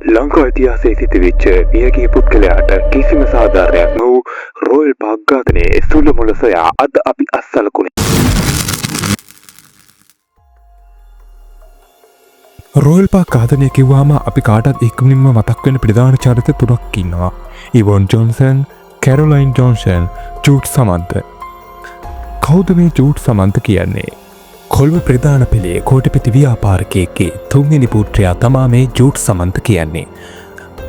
ලංකා ඉතිහාසයේ සිදුවෙච්ච මියගිය පුද්ගලයාට කිසිම සාධාරණයක් නොවූ රෝයල් පාක් ඝාතනයේ සුළු මුල සොයා අද අපි අත්සලකුණේ. රෝයල් පාක් ඝාතනය කිව්වම අපි කාටත් ඉක්මනින්ම මතක් වෙන ප්‍රධාන චරිත තුනක් ඉන්නවා. ඉවෝන් ජොන්සන්, කැරොලයින් ජොන්සන්, ජූඩ් සමන්ත. කවුද මේ ජූඩ් සමන්ත කියන්නේ? කොළඹ ප්‍රධාන පෙළේ කෝටිපති ව්‍යාපාරිකයෙක්ගේ තුන්වෙනි පුත්‍රයා තමා මේ ජූඩ් සමන්ත කියන්නේ.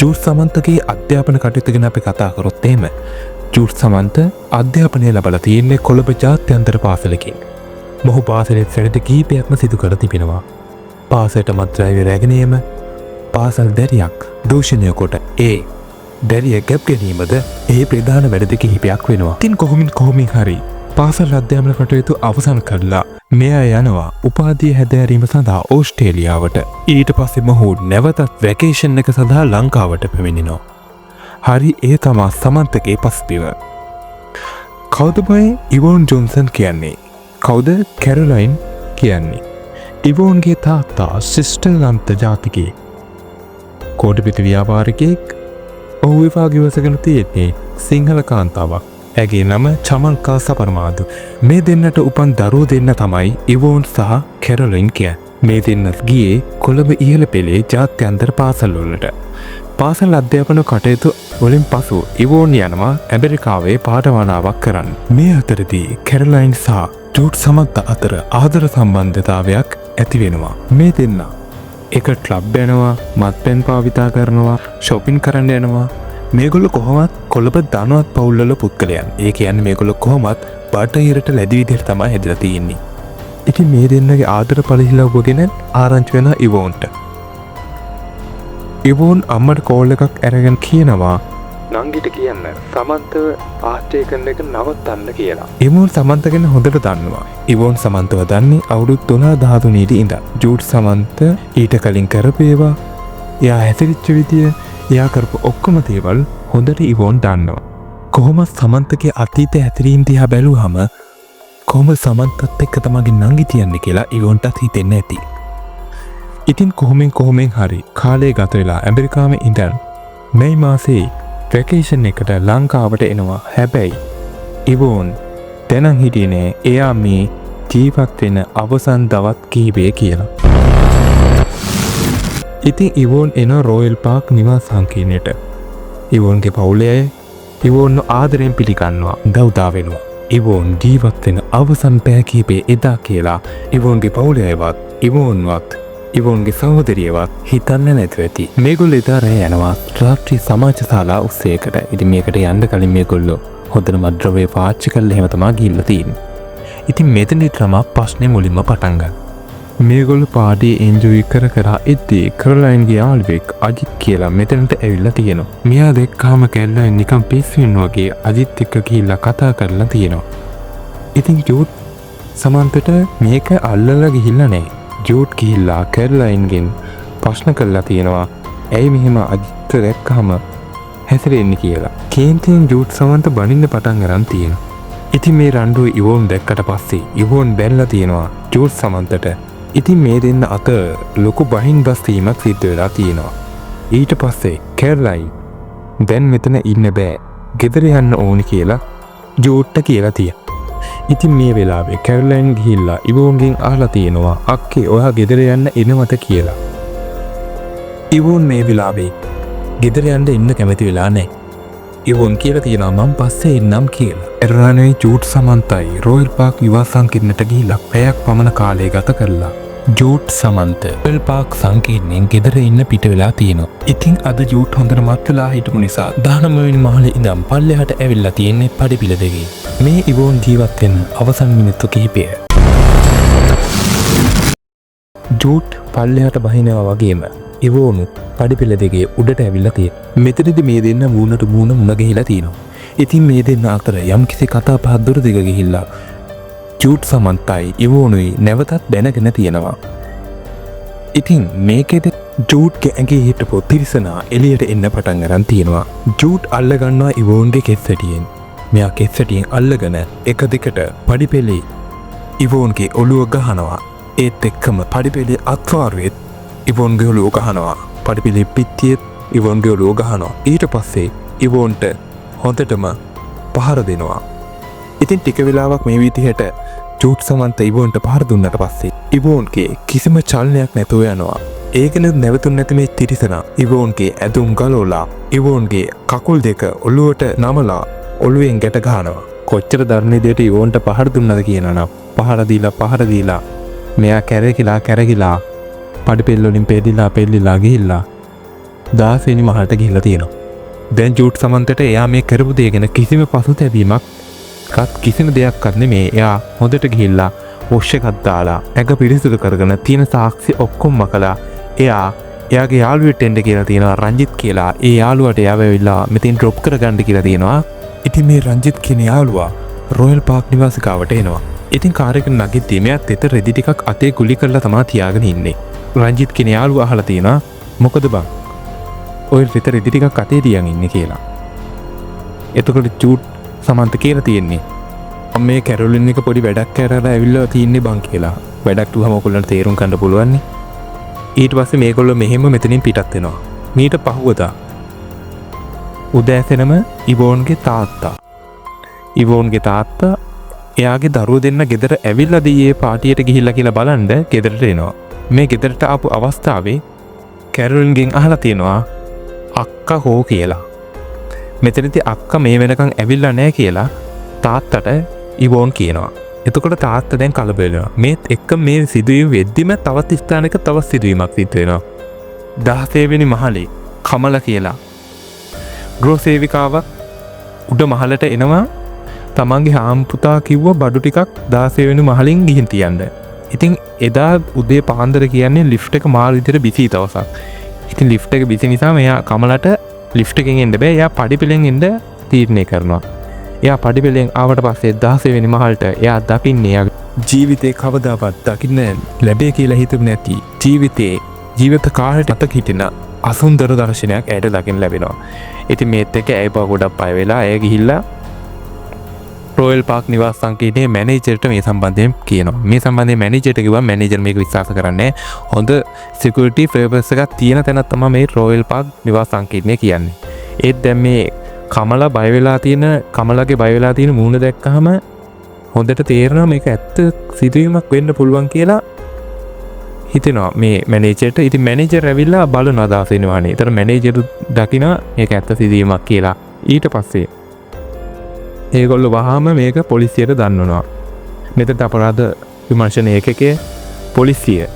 ජූඩ් සමන්තගේ අධ්‍යාපන කටයුතු ගැන අපි කතා කරොත් එහෙම ජූඩ් සමන්ත අධ්‍යාපනය ලබලා තියෙන්නේ කොළඹ ජාත්‍යන්තර පාසලකින්. මොහු පාසලේ සැරට කීපයක්ම සිදු කර තිබෙනවා. පාසලට මත්ද්‍රව්‍ය රැගෙන යාම, පාසල් දැරියක් දූෂණය කොට ඒ දැරිය ගැප් ගැනීමද ඒ ප්‍රධාන වැඩ කිහිපයක් වෙනවා. ඉතින් කොහොමින් හරි පාසල් අධ්‍යාපන කටයුතු අවසන් කරලා මෙයා යනවා උපාධිය හැදෑරීම සඳහා ඕස්ට්‍රේලියාවට. ඊට පස්සේ මොහු නැවතත් වැකේෂන් එක සඳහා ලංකාවට පැමිණෙනවා. හරි ඒ තමා සමන්තගේ පස්තිව. කවුද මේ ඉවෝන් ජොන්සන් කියන්නේ? කවුද කැරොලයින් කියන්නේ? ඉවෝන්ගේ තාත්තා ශ්‍රේෂ්ඨ ජාතිකයෙක්. කෝටිපති ව්‍යාපාරිකයෙක්. ඔහු විවාහ ඉවසගෙන තියෙන්නේ සිංහල කාන්තාවක්. ඇගේ නම චමල්කා සපරමාදු. මේ දෙන්නට උපන් දරුවෝ දෙන්න තමයි ඉවෝන් සහ කැරොලින් කියන්නේ. මේ දෙන්නත් ගියේ කොළඹ ඉහළ පෙළේ ජාත්‍යන්තර පාසල් වලට. පාසල් අධ්‍යාපන කටයුතු වලින් පසු ඉවෝන් යනවා ඇමරිකාවේ පාඨමාලාවක් කරන්න. මේ අතරදී කැරොලයින් සහ ජූඩ් සමන්ත අතර ආදර සම්බන්ධතාවයක් ඇති වෙනවා. මේ දෙන්න එක ක්ලබ් යනවා, මත්පැන් භාවිතා කරනවා, shopping කරන්න යනවා. මේගොල්ලෝ කොහොමත් කොළඹ ධනවත් පවුල්වල පුද්ගලයන්. ඒ කියන්නේ මේගොල්ලෝ කොහොමත් බටහිරට ලැබි විදිහට තමයි හැදලා තියෙන්නේ. ඉතින් මේ දෙන්නගේ ආදර පරිහිලවගෙන ආරංචි වෙන ඉවෝන්ට. ඉවෝන් අම්මට කෝල් එකක් අරගෙන කියනවා නංගිට කියන්න සමන්තව ආශ්‍රය කරන එක නවත්තන්න කියලා. ඉවෝන් සමන්ත ගැන හොඳට දන්නවා. ඉවෝන් සමන්තව දන්නේ අවුරුදු 12-13 දී ඉඳන්. ජූඩ් සමන්ත ඊට කලින් කරපු ඒවා, එයා හැසිරිච්ච විදිය, එයා කරපු ඔක්කොම දේවල් හොඳට ඉවෝන් දන්නවා. කොහොමද සමන්තගේ අතීත හැසිරීම් දිහා බැලුවහම කොහොමද සමන්තත් එක්ක තමගේ නංගි තියන්නේ කියලා ඉවෝන්ටත් හිතෙන්නේ නැති. ඉතින් කොහොමෙන් හරි කාලය ගත වෙලා ඇමරිකාවේ ඉඳන් මේ මාසේ වැකේෂන් එකට ලංකාවට එනවා. හැබැයි ඉවෝන් දැනන් හිටියේ නෑ එයා මේ ජීවත් වෙන අවසන් දවස් කීපය කියලා. ඉතින් ඉවෝන් එන රෝයල් පාක් නිවාස සංකීර්ණයට. ඉවෝන්ගේ පවුලේ අය ඉවෝන්ව ආදරෙන් පිළිගන්නවා, උදව් වෙනවා. ඉවෝන් ජීවත් වෙන අවසන් පැය කීපේ එදා කියලා ඉවෝන්ගේ පවුලේ අයවත් ඉවෝන්වත් ඉවෝන්ගේ සහෝදරියවත් හිතන්න නැතුව ඇති. මේගොල්ලෝ එදා රැ යනවා රාත්‍රී සමාජ ශාලා උත්සවයකට. ඉතින් මේකට යන්න කලින් මේගොල්ලෝ හොඳට මත්ද්‍රව්‍ය පාවිච්චි කරලා එහෙම තමයි ගිහිල්ලා තියෙන්නේ. ඉතින් මෙතනදී තමයි ප්‍රශ්නේ මුලින්ම පටන් ගන්නේ. මේගොල්ලෝ පාඩේ එන්ජොයි කර ඉද්දී කැරොලයින්ගේ යාළුවෙක් අජිත් කියලා මෙතනට ඇවිල්ලා තියෙනවා. මෙයා දැක්කාම කැරොලයින් නිකන් පිස්සු වෙනවා වගේ අජිත් එක්ක ගිහිල්ලා කතා කරලා තියෙනවා. ඉතින් ජූඩ් සමන්තට මේක අල්ලලා ගිහිල්ලා නැහැ. ජූඩ් ගිහිල්ලා කැරොලයින්ගෙන් ප්‍රශ්න කරලා තියෙනවා ඇයි මෙහෙම අජිත් දැක්කාම හැසිරෙන්නේ කියලා. කේන්තියෙන් ජූඩ් සමන්ත බනින්න පටන් ගන්න තියෙනවා. ඉතින් මේ රණ්ඩුව ඉවෝන් දැක්කට පස්සේ ඉවෝන් බැලලා තියෙනවා ජූඩ් සමන්තට. ඉතින් මේ දෙන්න අත ලොකු බහින් බස් වීමක් සිද්ධ වෙලා තියෙනවා. ඊට පස්සේ කැරොලයින් දැන් මෙතන ඉන්න බෑ, ගෙදර යන්න ඕනි කියලා ජූඩ්ට කියලා තියෙනවා. ඉතින් මේ වෙලාවේ කැරොලයින් ගිහිල්ලා ඉවෝන්ගෙන් අහලා තියෙනවා අක්කේ ඔයා ගෙදර යන්න එනවද කියලා. ඉවෝන් මේ වෙලාවේ ගෙදර යන්න ඉන්න කැමති වෙලා නැහැ. ඉවෝන් කියලා තියෙනවා මම පස්සේ එන්නම් කියලා. එරණේ ජූඩ් සමන්තයි රෝයල් පාක් නිවාස සංකීර්ණයට ගිහිල්ලා පැයක් පමණ කාලය ගත කරලා ජූඩ් සමන්ත රෝයල් පාක් සංකීර්ණයෙන් ගෙදර ඉන්න පිට වෙලා තියෙනවා. ඉතින් අද ජූඩ් හොඳට මත් වෙලා හිටපු නිසා 19 වෙනි මහලේ ඉඳන් පල්ලෙහාට ඇවිල්ලා තියෙන්නේ පඩිපිල දෙකේ. මේ ඉවෝන් ජීවත් වෙන අවසන් මිනිත්තු කිහිපය. ජූඩ් පල්ලෙහාට බහිනවා වගේම ඉවෝනු පඩිපෙළ දෙකේ උඩට ඇවිල්ලා තියෙනවා. මෙතනදී මේ දෙන්න මූණට මූණ මුණ ගැහිලා තියෙනවා. ඉතින් මේ දෙන්න අතර යම්කිසි කතා බහක් දුර දිග ගිහිල්ලා ජූඩ් සමන්තයි ඉවෝනුයි නැවතත් දැනගෙන තියෙනවා. ඉතින් මේකෙද ජූඩ්ගේ ඇඟේ හිටපු තිරිසනා එළියට එන්න පටන් ගන්න තියෙනවා. ජූඩ් අල්ල ගන්නවා ඉවෝන්ගේ කෙස්සටියෙන්. මෙයා කෙස්සටියෙන් අල්ලගෙන එක දිගට පඩිපෙළේ ඉවෝන්ගේ ඔළුව ගහනවා. ඒත් එක්කම පඩිපෙළේ අත්වාරුවෙත් ඉවෝන්ගේ ඔළුව ගහනවා. පඩිපිලි පිත්තියෙත් ඉවෝන්ගේ ඔලුව ගහනවා. ඊට පස්සේ ඉවෝන්ට හොඳටම පහර දෙනවා. ඉතින් ටික වෙලාවක් මේ විදිහට ජූඩ් සමන්ත ඉවෝන්ට පහර දුන්නට පස්සේ ඉවෝන්ගේ කිසිම චලනයක් නැතුව යනවා. ඒකන නැවතුන් නැති මේ තිරිසන ඉවෝන්ගේ ඇදුම් ගලෝලා ඉවෝන්ගේ කකුල් දෙක ඔලුවට නමලා ඔලුවෙන් ගැට ගහනවා. කොච්චර දරුණුදයට ඉවෝන්ට පහර දුන්නද කියනනම් පහර දීලා මෙයා කැරකිලා පඩිපෙල්වලින් පෙල්ලිලා ගිහිල්ලා 10 වෙනි මහලට ගිහිල්ලා තියෙනවා. දැන් ජූඩ් සමන්තට එයා මේ කරපු දේ ගැන කිසිම පසුතැවීමක් කිසිම දෙයක්වත් නෙමේ. එයා හොඳට ගිහිල්ලා වොෂ් එකක් දාලා ඇඟ පිරිසිදු කරගෙන තියෙන සාක්ෂි ඔක්කොම මකලා එයාගේ යාළුවෙට එන්න කියලා තියෙනවා රංජිත් කියලා. ඒ යාළුවාට එයාව ඇවිල්ලා මෙතෙන් ඩ්‍රොප් කරගන්න කියලා තියෙනවා. ඉතින් මේ රංජිත් කියන යාළුවා රොයල් පාක් නිවාසිකාවට එනවා. ඉතින් කාර් එක නගිද්දී මෙයාත් එත රෙදි ටිකක් අතේ ගුලි කරලා තමයි තියාගෙන ඉන්නේ. රංජිත් කියන යාළුවා අහලා තියෙනවා මොකද බං ඔය රෙදි ටිකක් අතේ තියන් ඉන්නේ කියලා. එතකොට ජූඩ් සමන්ත කියලා තියෙන්නේ මේ කැරොලින් එක පොඩි වැඩක් කරලා ඇවිල්ලා තින්නේ බං කියලා. වැඩක් තුවම ඔයගොල්ලන්ට තේරුම් ගන්න පුළුවන් නේ. ඊට පස්සේ මේගොල්ලෝ මෙහෙම මෙතනින් පිටත් වෙනවා. මීට පහුවදා උදෑසනම ඉවෝන්ගේ තාත්තා එයාගේ දරුවෝ දෙන්න ගෙදර ඇවිල්ලා දී පාටියට ගිහිල්ලා කියලා බලන්න ගෙදරට එනවා. මේ ගෙදරට ආපු අවස්ථාවේ කැරොලින්ගෙන් අහලා තියෙනවා අක්කා හෝ කියලා. මෙතනදී අක්කා මේ වෙනකන් ඇවිල්ලා නැහැ කියලා තාත්තට ඉවෝන් කියනවා. එතකොට තාත්තා දැන් කලබල වෙනවා. මේත් එක්ක මේ සිදුවීම වෙද්දිම තවත් ස්ථානයක තවත් සිදුවීමක් සිද්ධ වෙනවා. 16 වෙනි මහලේ කමල කියලා ගෘහ සේවිකාවක් උඩ මහලට එනවා. තමන්ගේ හාම්පුතා කිව්ව බඩු ටිකක් 16 වෙනි මහලින් ගිහින් තියන්න. ඉතින් එදා උදේ පාන්දර කියන්නේ ලිෆ්ට් එක මාර විදිහට බිසි දවසක්. ඉතින් ලිෆ්ට් එක බිසි නිසා මෙයා කමලට ලිෆ්ට් එකෙන් එන්න බෑ. එයා පඩිපෙළෙන් එන්න තීරණය කරනවා. එයා පඩිපෙළෙන් ආවට පස්සේ 16 වෙනි මහලට එයා දකින්නේ ජීවිතේ කවදාවත් දකින්න ලැබේ කියලා හිතුවේ නැති ජීවිත කාලයට අතක හිටින අසුන්දර දර්ශනයක් ඇයට දකින්න ලැබෙනවා. ඉතින් මේත් එක්ක ඇය පව ගොඩක් පය වෙලා ඇය ගිහිල්ලා රොයල් පාක් නිවාස සංකීර්ණයේ මැනේජර්ට මේ සම්බන්ධයෙන් කියනවා. මේ සම්බන්ධයෙන් මැනේජර්ට කිව්වා මැනේජර් මේක විශ්වාස කරන්නේ හොඳ සිකියුරිටි ෆේවර්ස් එකක් තියෙන තැනක් තමයි මේ රොයල් පාක් නිවාස සංකීර්ණය කියන්නේ. ඒත් දැන් මේ කමලගේ බය වෙලා තියෙන මූණ දැක්කහම හොඳට තේරෙනවා මේක ඇත්ත සිදුවීමක් වෙන්න පුළුවන් කියලා හිතෙනවා මේ මැනේජර්ට. ඉතින් මැනේජර් ඇවිල්ලා බලන අදහස එනවානේ. ඒතර මැනේජර් දකිනවා මේක ඇත්ත සිදුවීමක් කියලා. ඊට පස්සේ ඒගොල්ලෝ වහාම මේක පොලිසියට දන්වනවා. මෙතන අපරාධ විමර්ශන ඒකකයේ පොලිසිය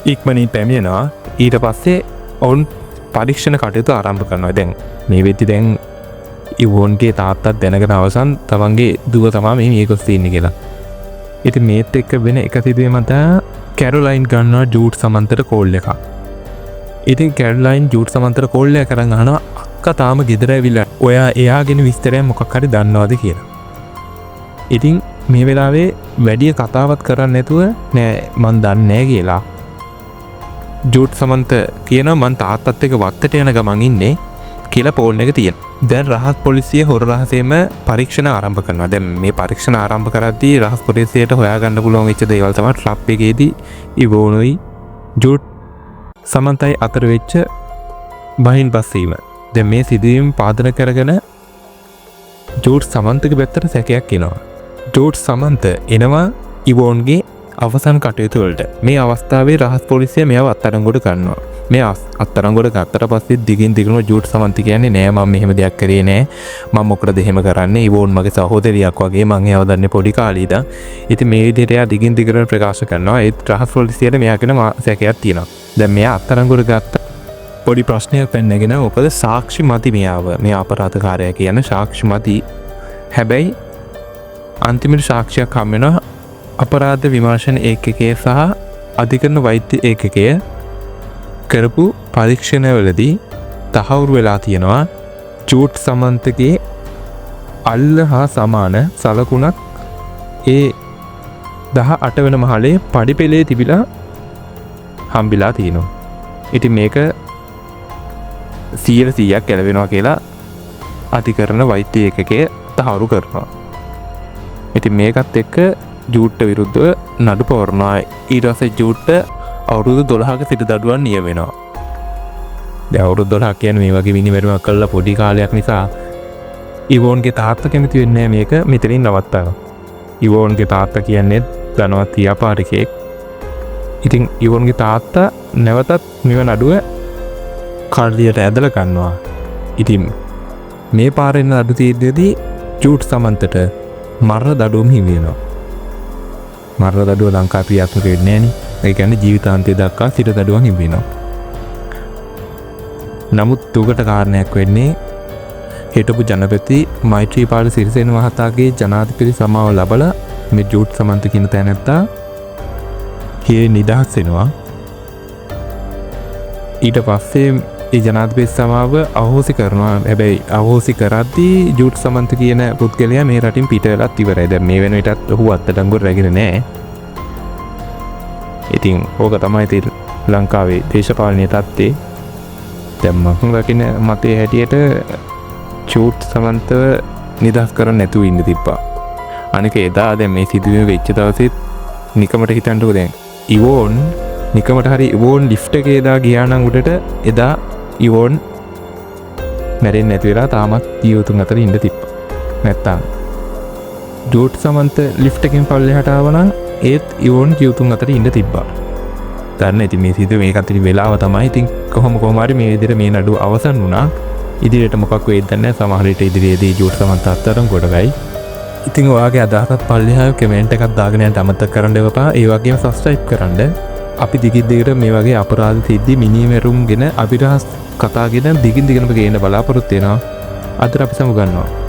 ඉක්මනින් පැමිණෙනවා. ඊට පස්සේ ඔවුන් පරීක්ෂණ කටයුතු ආරම්භ කරනවා. දැන් මේ වෙද්දි දැන් ඉවෝන්ගේ තාත්තත් දැනගෙන අවසන් තමන්ගේ දුව තමා මේ මේකොස් තියන්නේ කියලා. ඉතින් මේත් එක්ක වෙන එක සිදුවීමක් තමයි කැරොලයින් ගන්නවා ජූඩ් සමන්තට කෝල් එකක්. ඉතින් කැරොලයින් ජූඩ් සමන්තට කෝල් එක කරන් අහනවා අක්කා තාම ගෙදර ඇවිල්ලා ඔයා එයාගෙන විස්තරයක් මොකක් හරි දන්නවද කියලා. ඉතින් මේ වෙලාවේ වැඩි කතාවක් කරන්නේ නැතුව නෑ මන් දන්නේ නෑ කියලා ජූඩ් සමන්ත කියනවා මං තාත්තත් එක්ක වත්තට යන ගමන් ඉන්නේ කියලා ෆෝන් එක තියෙනවා. දැන් රහස් පොලිසිය හොර රහසෙම පරීක්ෂණ ආරම්භ කරනවා. දැන් මේ පරීක්ෂණ ආරම්භ කරද්දී රහස් පොලිසියට හොයාගන්න පුළුවන් වෙච්ච දේවල් තමයි ට්‍රැප් එකේදී ඉවෝනුයි ජූඩ් සමන්තයි අතර වෙච්ච බහින් බස්සීම. දැන් මේ සිදුවීම පාදක කරගෙන ජූඩ් සමන්තගේ පැත්තට සැකයක් එනවා. ජූඩ් සමන්ත එනවා ඉවෝන්ගේ අවසන් කටයුතු වලට. මේ අවස්ථාවේ රහස් පොලිසිය මෙයාව අත්අඩංගුවට ගන්නවා. මේ අත්අඩංගුවට ගත්තට පස්සේ දිගින් දිගටම ජූඩ් සමන්ත කියන්නේ නෑ මම මෙහෙම දෙයක් කරේ නෑ. මම මොකටද එහෙම කරන්නේ? ඉවෝන් මගේ සහෝදරියක් වගේ මං එයාව දන්නේ පොඩි කාලේ ඉඳන්. ඉතින් මේ විදිහට එයා දිගින් දිගටම ප්‍රකාශ කරනවා. ඒත් රහස් පොලිසියට මෙයා කියන සැකයක් තියෙනවා. දැන් මෙයා අත්අඩංගුවට ගත්ත පොඩි ප්‍රශ්නයක් පැනගෙන මොකද සාක්ෂි මදි මේ අපරාධකාරයා කියන සාක්ෂි මදි. හැබැයි අන්තිමට සාක්ෂියක් හම් වෙනවා අපරාධ විමර්ශන ඒකකයේ සහ අධිකරණ වෛද්‍ය ඒකකය කරපු පරීක්ෂණවලදී තහවුරු වෙලා තියෙනවා ජූඩ් සමන්තගේ අල්ල හා සමාන සලකුණක් ඒ 18 වෙනි මහලේ පඩිපෙළේ තිබිලා හම්බිලා තියෙනවා. ඉතින් මේක 100%ක් ගැලවෙනවා කියලා අධිකරණ වෛද්‍ය ඒකකය තහවුරු කරනවා. ඉතින් මේකත් එක්ක ජූඩ්ට විරුද්ධව නඩු පවරනවා. ඊට පස්සේ ජූඩ්ට අවුරුදු 12ක සිට දඩුවම් නියම වෙනවා. දැන් අවුරුදු 12ක් කියන්නේ මේ වගේ මිනිමරුවක් කළා පොඩි කාලයක් නිසා ඉවෝන්ගේ තාත්තා කැමති වෙන්නේ මේක මෙතනින් නවත්තනවා. ඉවෝන්ගේ තාත්තා කියන්නේ ධනවත් ව්‍යාපාරිකයෙක්. ඉතින් ඉවෝන්ගේ තාත්තා නැවතත් මෙව නඩුව කාර්ලියට ඇදලා ගන්නවා. ඉතින් මේ පාරෙන් නඩු තීන්දුවේදී ජූඩ් සමන්තට මරණ දඩුවම හිමි වෙනවා. මරණ දඩුව ලංකාවේ ක්‍රියාත්මක වෙන්නේ නැහැ නේ. ඒ කියන්නේ ජීවිතාන්තය දක්වා සිර දඩුවම් හිමි වෙනවා. නමුත් දුකට කාරණයක් වෙන්නේ හිටපු ජනපති මෛත්‍රීපාල සිරිසේන මහතාගේ ජනාධිපති සමාව ලබලා මේ ජූඩ් සමන්ත කියන තැනැත්තා හේ නිදහස් වෙනවා. ඊට පස්සේ ඒ ජනාධිපති සමාව අහෝසි කරනවා. හැබැයි අහෝසි කරද්දී ජූඩ් සමන්ත කියන පුද්ගලයා මේ රටින් පිට වෙලත් ඉවරයි. දැන් මේ වෙන විටත් ඔහු අත්අඩංගුවට රැගෙන නැහැ. ඉතින් ඕක තමයි ඉතින් ලංකාවේ දේශපාලනීය තත්ත්වය. දැන් මම දකින මතයේ හැටියට ජූඩ් සමන්තව නිදහස් කරන්න නැතුව ඉන්න තිබ්බා. අනික එදා දැන් මේ සිදුවීම වෙච්ච දවසෙත් නිකමට හිතන්නකෝ දැන් ඉවෝන් නිකමට හරි ඉවෝන් ලිෆ්ට් එකේ එදා ගියා නම් උඩට එදා ඉවෝන් මැරෙන්නේ නැති වෙලා තාමත් ජීවතුන් අතර ඉන්න තිබ්බා. නැත්තම් ජූඩ් සමන්ත ලිෆ්ට් එකෙන් පල්ලෙහාට ආව නම් ඒත් ඉවෝන් ජීවතුන් අතර ඉන්න තිබ්බා. දන්න ඉතින් මේ සිදුව මේක අතර වෙලාව තමයි. ඉතින් කොහොම හරි මේ විදිහට මේ නඩුව අවසන් වුණා. ඉදිරියට මොකක් වෙයිද දන්නේ නැහැ. සමහර විට ඉදිරියේදී ජූඩ් සමන්ත අත්තරම් ගොඩගයි. ඉතින් ඔයාගේ අදහසත් පල්ලෙහා කමෙන්ට් එකක් දාගෙන යන්න අමතක කරන්න එපා. ඒ වගේම සබ්ස්ක්‍රයිබ් කරන්න. අපි දිගින් දිගට මේ වගේ අපරාධ සිද්ධි මිනිමෙරුම් ගෙන අභිරහස් කතා ගෙන දිගින් දිගටම ගේන්න බලාපොරොත්තු වෙනවා. අද අපි සමු ගන්නවා.